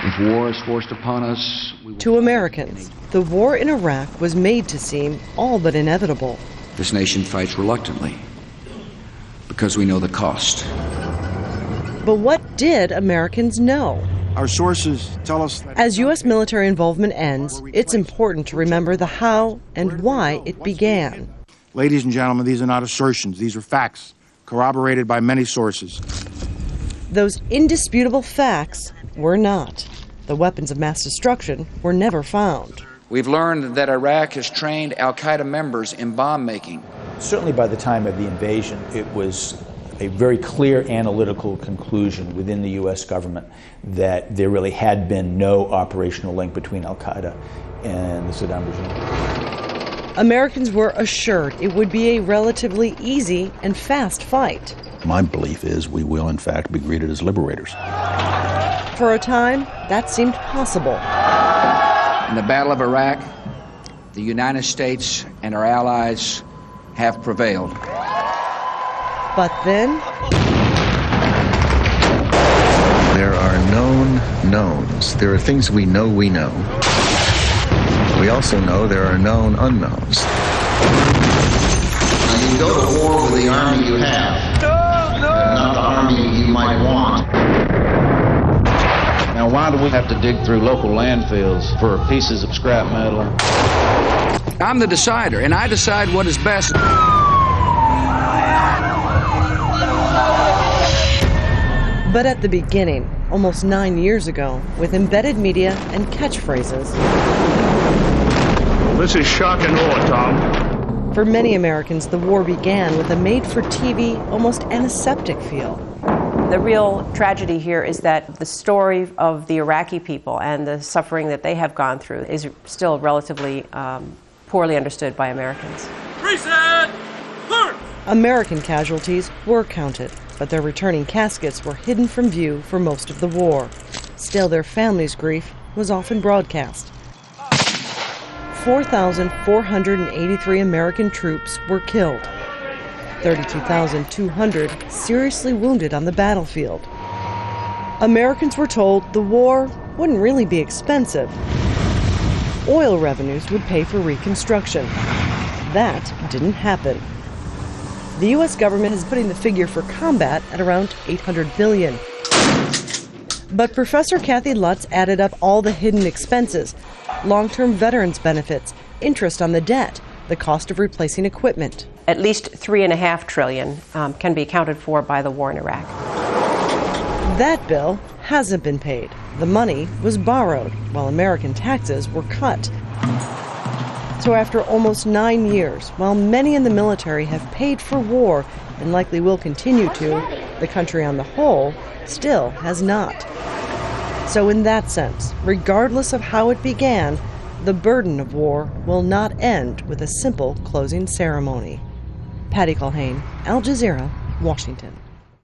If war is forced upon us... To Americans, the war in Iraq was made to seem all but inevitable. This nation fights reluctantly because we know the cost. But what did Americans know? Our sources tell us that as U.S. military involvement ends, it's important to remember the how and why it began. Ladies and gentlemen, these are not assertions. These are facts, corroborated by many sources. Those indisputable facts were not. The weapons of mass destruction were never found. We've learned that Iraq has trained al-Qaeda members in bomb making. Certainly by the time of the invasion, it was a very clear analytical conclusion within the U.S. government that there really had been no operational link between al-Qaeda and the Saddam regime. Americans were assured it would be a relatively easy and fast fight. My belief is we will, in fact, be greeted as liberators. For a time, that seemed possible. In the Battle of Iraq, the United States and our allies have prevailed. But then... There are known knowns. There are things we know we know. We also know there are known unknowns. You go to war with the army you have, not the army you might want. Now, why do we have to dig through local landfills for pieces of scrap metal? I'm the decider, and I decide what is best. But at the beginning, almost 9 years ago, with embedded media and catchphrases. This is shock and awe, Tom. For many Americans, the war began with a made-for-TV, almost antiseptic feel. The real tragedy here is that the story of the Iraqi people and the suffering that they have gone through is still relatively poorly understood by Americans. Reset! American casualties were counted, but their returning caskets were hidden from view for most of the war. Still, their families' grief was often broadcast. 4,483 American troops were killed. 32,200 seriously wounded on the battlefield. Americans were told the war wouldn't really be expensive. Oil revenues would pay for reconstruction. That didn't happen. The U.S. government is putting the figure for combat at around $800 billion. But Professor Kathy Lutz added up all the hidden expenses: long-term veterans benefits, interest on the debt, the cost of replacing equipment. At least $3.5 trillion can be accounted for by the war in Iraq. That bill hasn't been paid. The money was borrowed, while American taxes were cut. So after almost 9 years, while many in the military have paid for war and likely will continue to, the country on the whole still has not. So in that sense, regardless of how it began, the burden of war will not end with a simple closing ceremony. Patty Culhane, Al Jazeera, Washington.